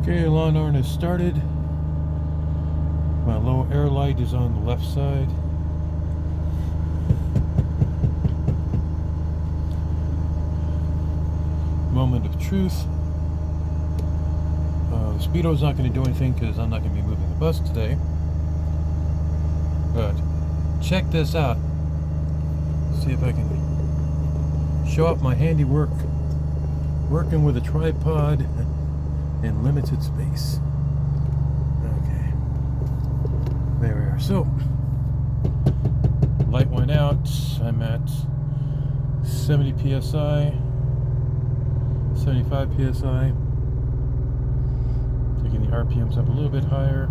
Okay, lawn arm is started. My low air light is on the left side. Moment of truth. The speedo's not going to do anything because I'm not going to be moving the bus today. But check this out. See if I can show off my handiwork working with a tripod in limited space. Okay, there we are. So light went out. I'm at 70 psi, 75 psi. Taking the RPMs up a little bit higher.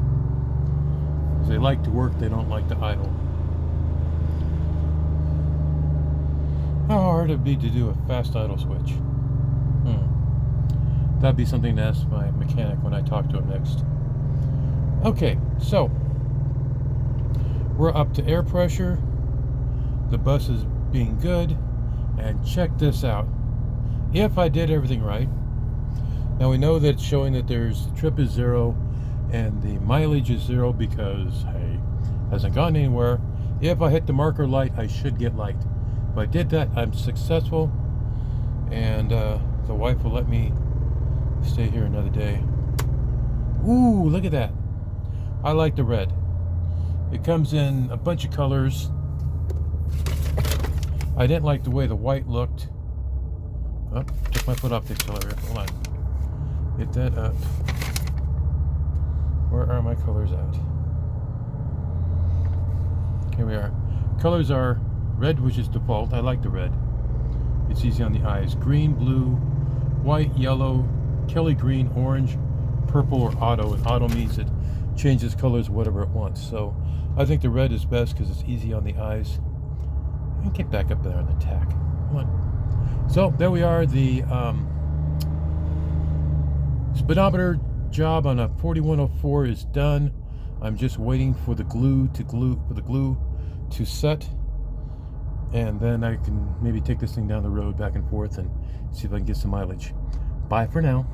Because they like to work, they don't like to idle. How hard it'd be to do a fast idle switch? That'd be something to ask my mechanic when I talk to him next. Okay, so we're up to air pressure. The bus is being good. And check this out. If I did everything right, now we know that it's showing that the trip is 0 and the mileage is 0 because, hey, hasn't gone anywhere. If I hit the marker light, I should get light. If I did that, I'm successful, and the wife will let me stay here another day. Ooh, look at that. I like the red. It comes in a bunch of colors. I didn't like the way the white looked. Oh, took my foot off the accelerator. Hold on. Get that up. Where are my colors at? Here we are. Colors are red, which is default. I like the red. It's easy on the eyes. Green, blue, white, yellow, Kelly green, orange, purple, or auto. And auto means it changes colors whatever it wants. So I think the red is best because it's easy on the eyes. And get back up there on the tack. Come on. So there we are. The speedometer job on a 4104 is done. I'm just waiting for the glue to set, and then I can maybe take this thing down the road back and forth and see if I can get some mileage. Bye for now.